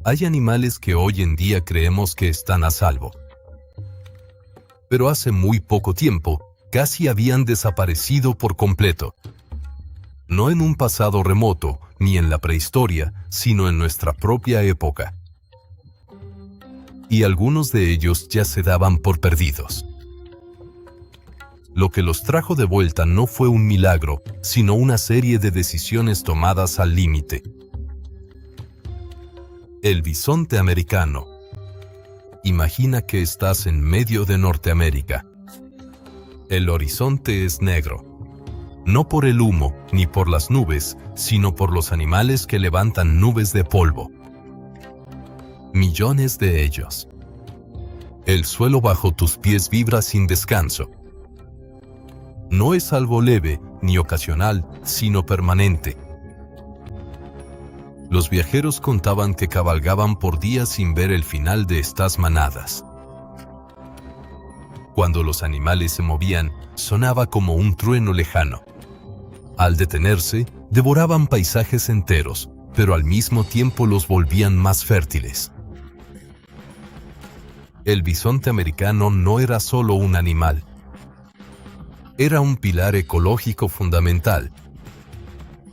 Hay animales que hoy en día creemos que están a salvo. Pero hace muy poco tiempo, casi habían desaparecido por completo. No en un pasado remoto, ni en la prehistoria, sino en nuestra propia época. Y algunos de ellos ya se daban por perdidos. Lo que los trajo de vuelta no fue un milagro, sino una serie de decisiones tomadas al límite. El bisonte americano. Imagina que estás en medio de Norteamérica. El horizonte es negro. No por el humo, ni por las nubes, sino por los animales que levantan nubes de polvo. Millones de ellos. El suelo bajo tus pies vibra sin descanso. No es algo leve, ni ocasional, sino permanente. Los viajeros contaban que cabalgaban por días sin ver el final de estas manadas. Cuando los animales se movían, sonaba como un trueno lejano. Al detenerse, devoraban paisajes enteros, pero al mismo tiempo los volvían más fértiles. El bisonte americano no era solo un animal. Era un pilar ecológico fundamental.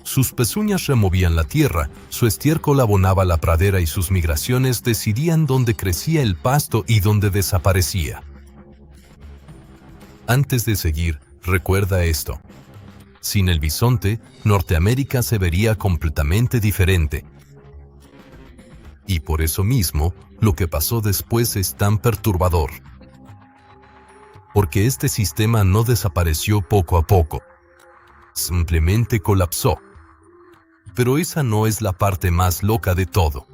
Sus pezuñas removían la tierra, su estiércol abonaba la pradera y sus migraciones decidían dónde crecía el pasto y dónde desaparecía. Antes de seguir, recuerda esto. Sin el bisonte, Norteamérica se vería completamente diferente. Y por eso mismo, lo que pasó después es tan perturbador. Porque este sistema no desapareció poco a poco. Simplemente colapsó. Pero esa no es la parte más loca de todo.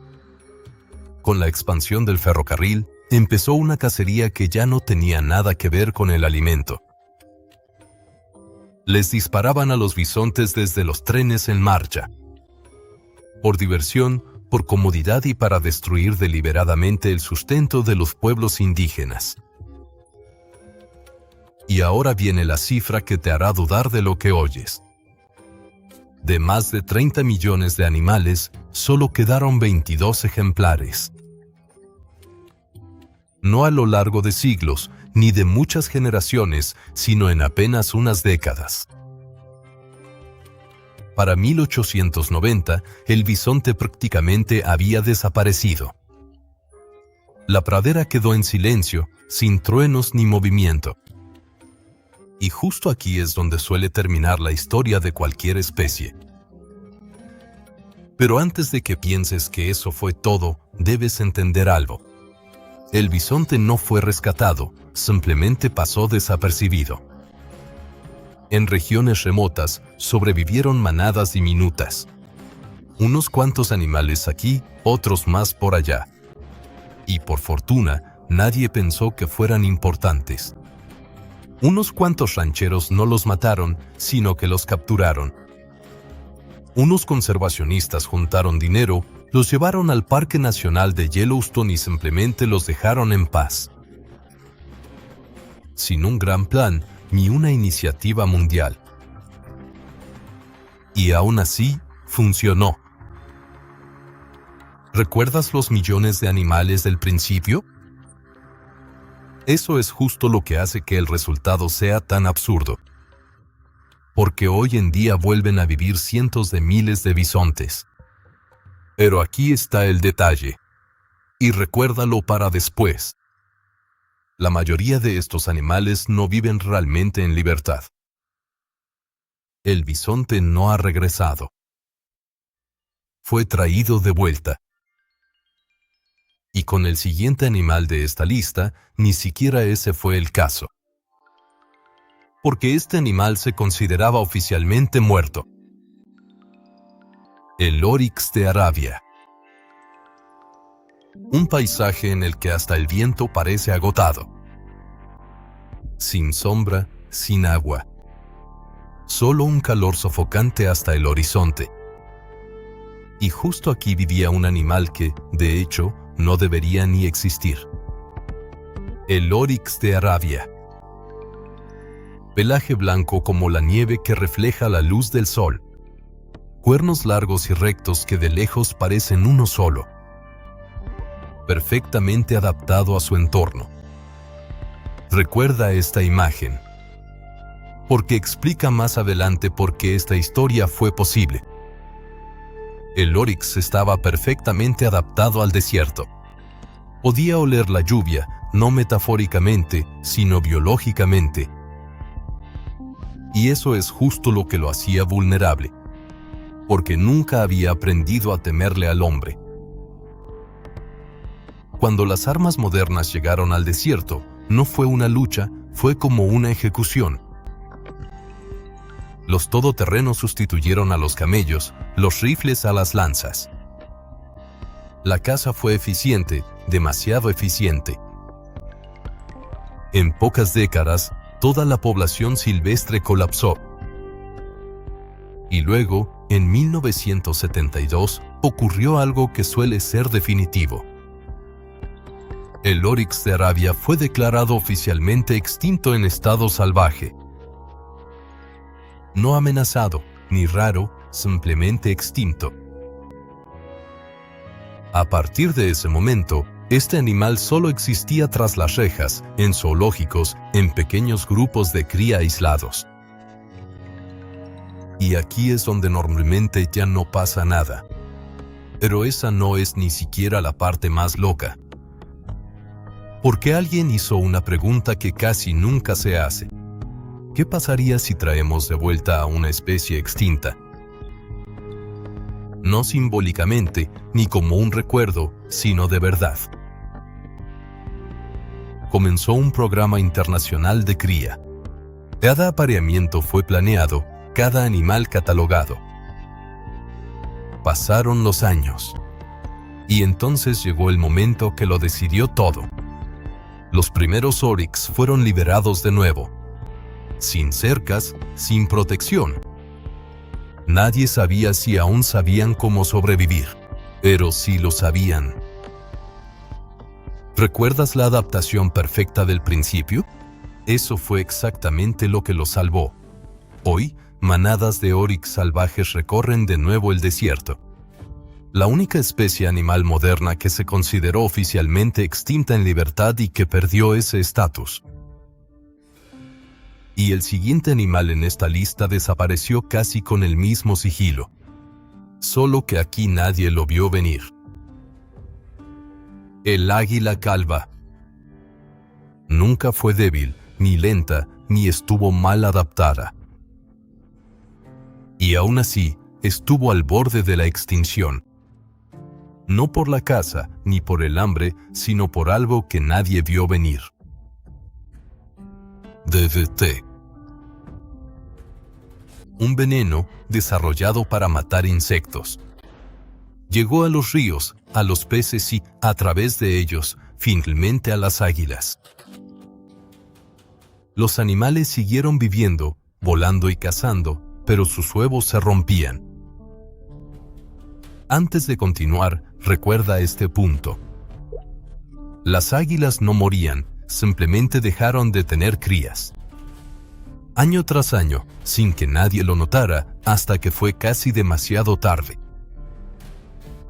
Con la expansión del ferrocarril, empezó una cacería que ya no tenía nada que ver con el alimento. Les disparaban a los bisontes desde los trenes en marcha. Por diversión, por comodidad y para destruir deliberadamente el sustento de los pueblos indígenas. Y ahora viene la cifra que te hará dudar de lo que oyes. De más de 30 millones de animales, solo quedaron 22 ejemplares. No a lo largo de siglos, ni de muchas generaciones, sino en apenas unas décadas. Para 1890, el bisonte prácticamente había desaparecido. La pradera quedó en silencio, sin truenos ni movimiento. Y justo aquí es donde suele terminar la historia de cualquier especie. Pero antes de que pienses que eso fue todo, debes entender algo. El bisonte no fue rescatado, simplemente pasó desapercibido. En regiones remotas, sobrevivieron manadas diminutas. Unos cuantos animales aquí, otros más por allá. Y por fortuna, nadie pensó que fueran importantes. Unos cuantos rancheros no los mataron, sino que los capturaron. Unos conservacionistas juntaron dinero, los llevaron al Parque Nacional de Yellowstone y simplemente los dejaron en paz. Sin un gran plan, ni una iniciativa mundial. Y aún así, funcionó. ¿Recuerdas los millones de animales del principio? Eso es justo lo que hace que el resultado sea tan absurdo. Porque hoy en día vuelven a vivir cientos de miles de bisontes. Pero aquí está el detalle. Y recuérdalo para después. La mayoría de estos animales no viven realmente en libertad. El bisonte no ha regresado. Fue traído de vuelta. Y con el siguiente animal de esta lista, ni siquiera ese fue el caso. Porque este animal se consideraba oficialmente muerto. El oryx de Arabia. Un paisaje en el que hasta el viento parece agotado. Sin sombra, sin agua. Solo un calor sofocante hasta el horizonte. Y justo aquí vivía un animal que, de hecho, no debería ni existir. El oryx de Arabia. Pelaje blanco como la nieve que refleja la luz del sol. Cuernos largos y rectos que de lejos parecen uno solo. perfectamente adaptado a su entorno. Recuerda esta imagen, porque explica más adelante por qué esta historia fue posible. El Oryx estaba perfectamente adaptado al desierto. Podía oler la lluvia, no metafóricamente, sino biológicamente. Y eso es justo lo que lo hacía vulnerable, porque nunca había aprendido a temerle al hombre. Cuando las armas modernas llegaron al desierto, no fue una lucha, fue como una ejecución. Los todoterrenos sustituyeron a los camellos, los rifles a las lanzas. La caza fue eficiente, demasiado eficiente. En pocas décadas, toda la población silvestre colapsó. Y luego, en 1972, ocurrió algo que suele ser definitivo. El Oryx de Arabia fue declarado oficialmente extinto en estado salvaje. No amenazado, ni raro, simplemente extinto. A partir de ese momento, este animal solo existía tras las rejas, en zoológicos, en pequeños grupos de cría aislados. Y aquí es donde normalmente ya no pasa nada. Pero esa no es ni siquiera la parte más loca. Porque alguien hizo una pregunta que casi nunca se hace. ¿Qué pasaría si traemos de vuelta a una especie extinta? No simbólicamente, ni como un recuerdo, sino de verdad. Comenzó un programa internacional de cría. Cada apareamiento fue planeado, cada animal catalogado. Pasaron los años. Y entonces llegó el momento que lo decidió todo. Los primeros Oryx fueron liberados de nuevo. Sin cercas, sin protección. Nadie sabía si aún sabían cómo sobrevivir, pero sí lo sabían. ¿Recuerdas la adaptación perfecta del principio? Eso fue exactamente lo que lo salvó. Hoy, manadas de Oryx salvajes recorren de nuevo el desierto. La única especie animal moderna que se consideró oficialmente extinta en libertad y que perdió ese estatus. Y el siguiente animal en esta lista desapareció casi con el mismo sigilo. Solo que aquí nadie lo vio venir. El águila calva. Nunca fue débil, ni lenta, ni estuvo mal adaptada. Y aún así, estuvo al borde de la extinción. No por la caza, ni por el hambre, sino por algo que nadie vio venir. DDT. Un veneno desarrollado para matar insectos. Llegó a los ríos, a los peces y, a través de ellos, finalmente a las águilas. Los animales siguieron viviendo, volando y cazando, pero sus huevos se rompían. Antes de continuar, recuerda este punto. Las águilas no morían, simplemente dejaron de tener crías. Año tras año, sin que nadie lo notara, hasta que fue casi demasiado tarde.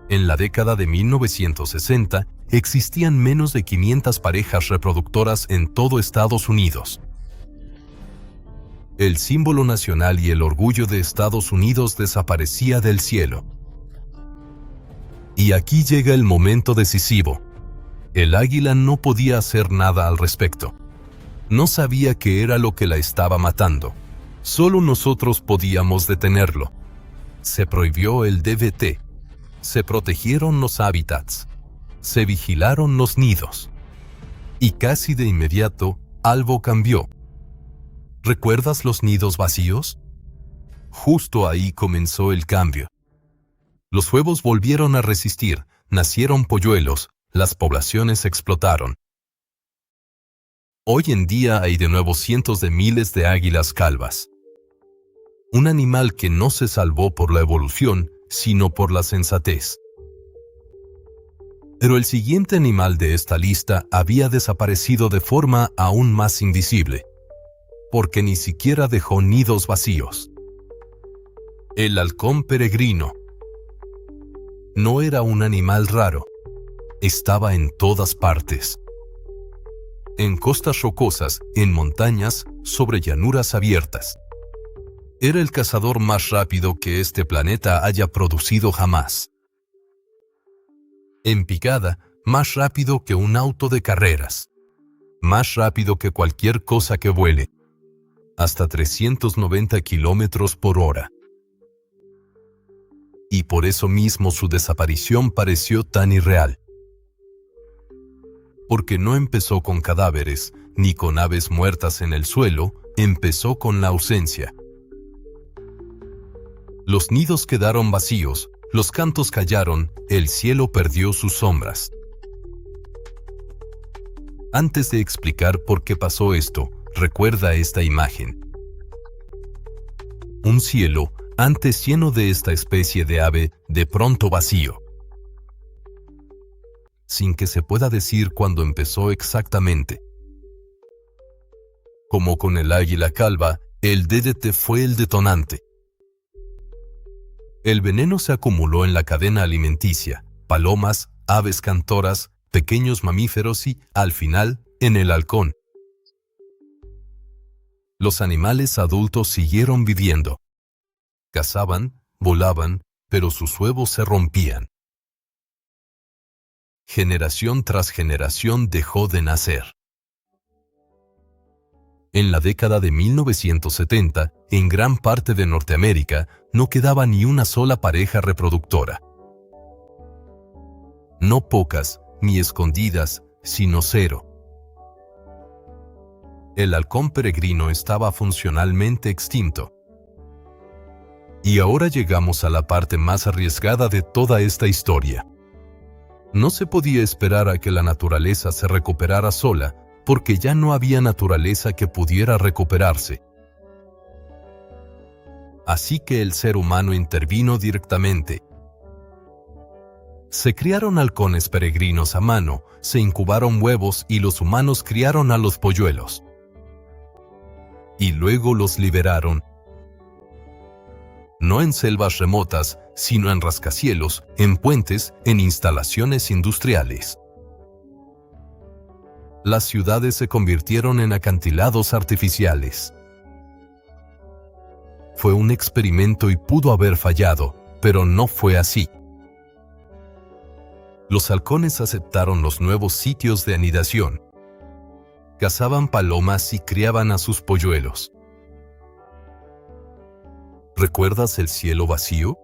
En la década de 1960, existían menos de 500 parejas reproductoras en todo Estados Unidos. El símbolo nacional y el orgullo de Estados Unidos desaparecía del cielo. Y aquí llega el momento decisivo. El águila no podía hacer nada al respecto. No sabía qué era lo que la estaba matando. Solo nosotros podíamos detenerlo. Se prohibió el DDT. Se protegieron los hábitats. Se vigilaron los nidos. Y casi de inmediato, algo cambió. ¿Recuerdas los nidos vacíos? Justo ahí comenzó el cambio. Los huevos volvieron a resistir, nacieron polluelos, las poblaciones explotaron. Hoy en día hay de nuevo cientos de miles de águilas calvas. Un animal que no se salvó por la evolución, sino por la sensatez. Pero el siguiente animal de esta lista había desaparecido de forma aún más invisible, porque ni siquiera dejó nidos vacíos. El halcón peregrino. No era un animal raro. Estaba en todas partes. En costas rocosas, en montañas, sobre llanuras abiertas. Era el cazador más rápido que este planeta haya producido jamás. En picada, más rápido que un auto de carreras. Más rápido que cualquier cosa que vuele. Hasta 390 kilómetros por hora. Y por eso mismo su desaparición pareció tan irreal. Porque no empezó con cadáveres, ni con aves muertas en el suelo, empezó con la ausencia. Los nidos quedaron vacíos, los cantos callaron, el cielo perdió sus sombras. Antes de explicar por qué pasó esto, recuerda esta imagen. Un cielo, antes lleno de esta especie de ave, de pronto vacío. Sin que se pueda decir cuándo empezó exactamente. Como con el águila calva, el DDT fue el detonante. El veneno se acumuló en la cadena alimenticia, palomas, aves cantoras, pequeños mamíferos y, al final, en el halcón. Los animales adultos siguieron viviendo. Cazaban, volaban, pero sus huevos se rompían. Generación tras generación dejó de nacer. En la década de 1970, en gran parte de Norteamérica, no quedaba ni una sola pareja reproductora. No pocas, ni escondidas, sino cero. El halcón peregrino estaba funcionalmente extinto. Y ahora llegamos a la parte más arriesgada de toda esta historia. No se podía esperar a que la naturaleza se recuperara sola, porque ya no había naturaleza que pudiera recuperarse. Así que el ser humano intervino directamente. Se criaron halcones peregrinos a mano, se incubaron huevos y los humanos criaron a los polluelos. Y luego los liberaron. No en selvas remotas, sino en rascacielos, en puentes, en instalaciones industriales. Las ciudades se convirtieron en acantilados artificiales. Fue un experimento y pudo haber fallado, pero no fue así. Los halcones aceptaron los nuevos sitios de anidación. Cazaban palomas y criaban a sus polluelos. ¿Recuerdas el cielo vacío?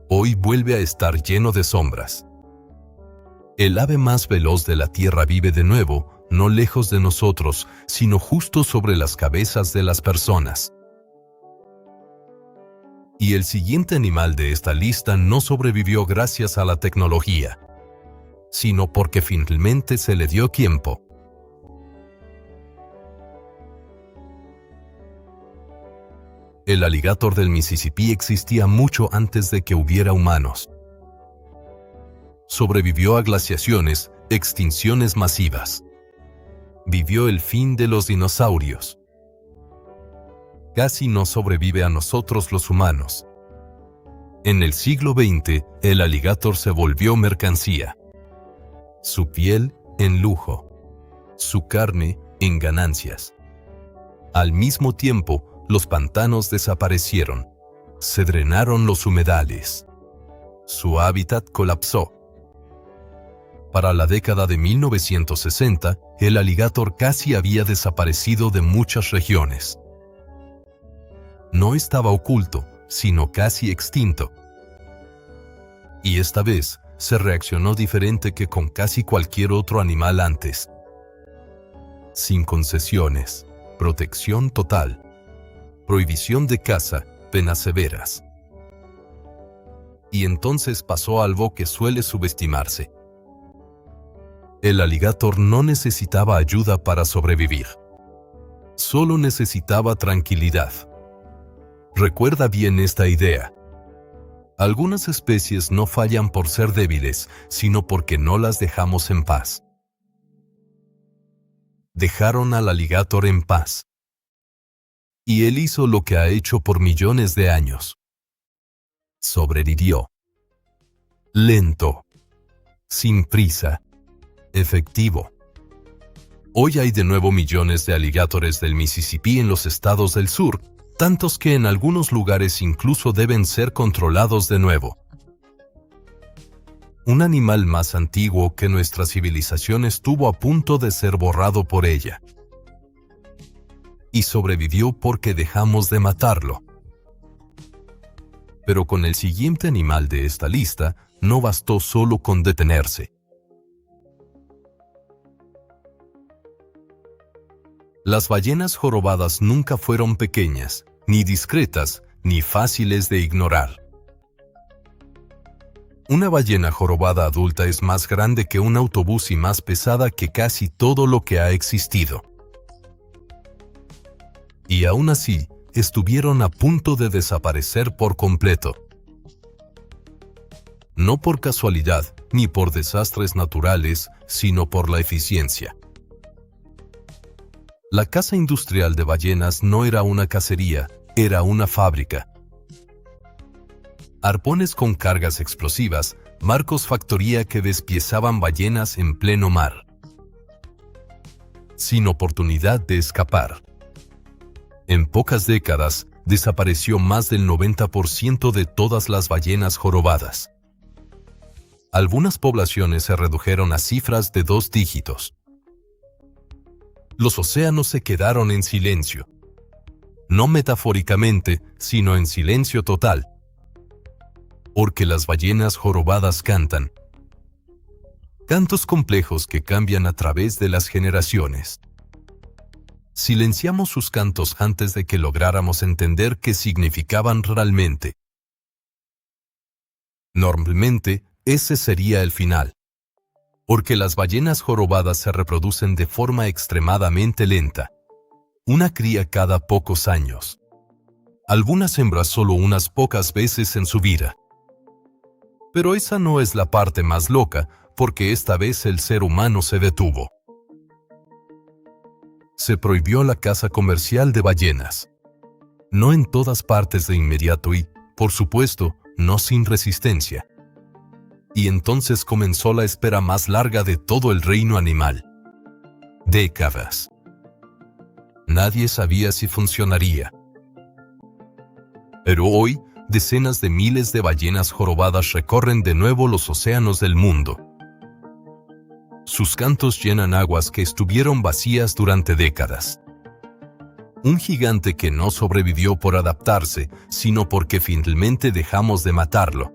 Hoy vuelve a estar lleno de sombras. El ave más veloz de la tierra vive de nuevo, no lejos de nosotros, sino justo sobre las cabezas de las personas. Y el siguiente animal de esta lista no sobrevivió gracias a la tecnología, sino porque finalmente se le dio tiempo. El alligator del Mississippi existía mucho antes de que hubiera humanos. Sobrevivió a glaciaciones, extinciones masivas. Vivió el fin de los dinosaurios. Casi no sobrevive a nosotros los humanos. En el siglo XX, el alligator se volvió mercancía. Su piel, en lujo. Su carne, en ganancias. Al mismo tiempo, los pantanos desaparecieron. Se drenaron los humedales. Su hábitat colapsó. Para la década de 1960, el alligator casi había desaparecido de muchas regiones. No estaba oculto, sino casi extinto. Y esta vez, se reaccionó diferente que con casi cualquier otro animal antes. Sin concesiones, protección total, prohibición de caza, penas severas. Y entonces pasó algo que suele subestimarse. El alligator no necesitaba ayuda para sobrevivir. Solo necesitaba tranquilidad. Recuerda bien esta idea. Algunas especies no fallan por ser débiles, sino porque no las dejamos en paz. Dejaron al alligator en paz. Y él hizo lo que ha hecho por millones de años. Sobrevivió. Lento. sin prisa, efectivo. Hoy hay de nuevo millones de alligatores del Mississippi en los estados del sur, tantos que en algunos lugares incluso deben ser controlados de nuevo. Un animal más antiguo que nuestra civilización estuvo a punto de ser borrado por ella. Y sobrevivió porque dejamos de matarlo. Pero con el siguiente animal de esta lista, no bastó solo con detenerse. Las ballenas jorobadas nunca fueron pequeñas, ni discretas, ni fáciles de ignorar. Una ballena jorobada adulta es más grande que un autobús y más pesada que casi todo lo que ha existido. Y aún así, estuvieron a punto de desaparecer por completo. No por casualidad, ni por desastres naturales, sino por la eficiencia. La caza industrial de ballenas no era una cacería, era una fábrica. Arpones con cargas explosivas, barcos factoría que despiezaban ballenas en pleno mar. Sin oportunidad de escapar. En pocas décadas, desapareció más del 90% de todas las ballenas jorobadas. Algunas poblaciones se redujeron a cifras de 2 dígitos. Los océanos se quedaron en silencio. No metafóricamente, sino en silencio total. Porque las ballenas jorobadas cantan. Cantos complejos que cambian a través de las generaciones. Silenciamos sus cantos antes de que lográramos entender qué significaban realmente. Normalmente, ese sería el final. Porque las ballenas jorobadas se reproducen de forma extremadamente lenta. Una cría cada pocos años. Algunas hembras solo unas pocas veces en su vida. Pero esa no es la parte más loca, porque esta vez el ser humano se detuvo. Se prohibió la caza comercial de ballenas. No en todas partes de inmediato y, por supuesto, no sin resistencia. Y entonces comenzó la espera más larga de todo el reino animal. Décadas. Nadie sabía si funcionaría. Pero hoy, decenas de miles de ballenas jorobadas recorren de nuevo los océanos del mundo. Sus cantos llenan aguas que estuvieron vacías durante décadas. Un gigante que no sobrevivió por adaptarse, sino porque finalmente dejamos de matarlo.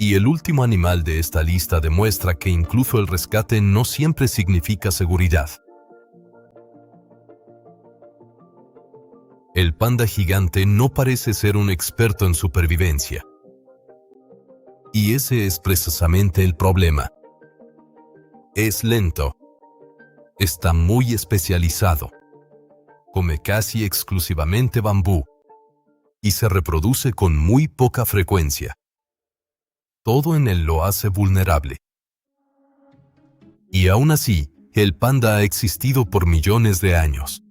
Y el último animal de esta lista demuestra que incluso el rescate no siempre significa seguridad. El panda gigante no parece ser un experto en supervivencia. Y ese es precisamente el problema. Es lento. Está muy especializado. Come casi exclusivamente bambú. Y se reproduce con muy poca frecuencia. Todo en él lo hace vulnerable. Y aún así, el panda ha existido por millones de años.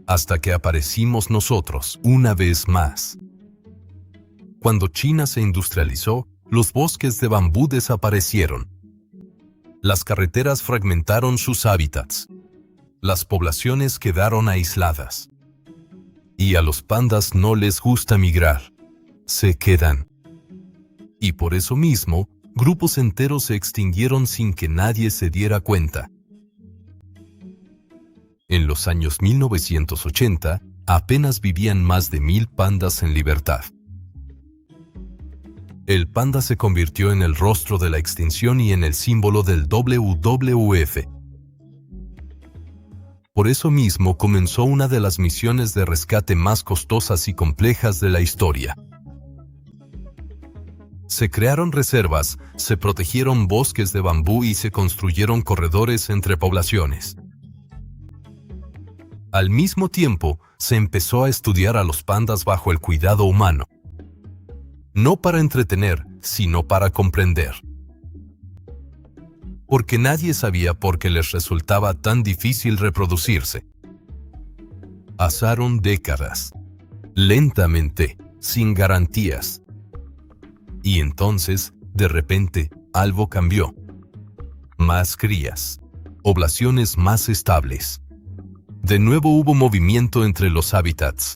Hasta que aparecimos nosotros, una vez más. Cuando China se industrializó, los bosques de bambú desaparecieron. Las carreteras fragmentaron sus hábitats. Las poblaciones quedaron aisladas. Y a los pandas no les gusta migrar. Se quedan. Y por eso mismo, grupos enteros se extinguieron sin que nadie se diera cuenta. En los años 1980, apenas vivían más de 1000 pandas en libertad. El panda se convirtió en el rostro de la extinción y en el símbolo del WWF. Por eso mismo comenzó una de las misiones de rescate más costosas y complejas de la historia. Se crearon reservas, se protegieron bosques de bambú y se construyeron corredores entre poblaciones. Al mismo tiempo, se empezó a estudiar a los pandas bajo el cuidado humano. No para entretener, sino para comprender. Porque nadie sabía por qué les resultaba tan difícil reproducirse. Pasaron décadas. Lentamente, sin garantías. Y entonces, De repente, algo cambió. Más crías. Poblaciones más estables. De nuevo hubo movimiento entre los hábitats.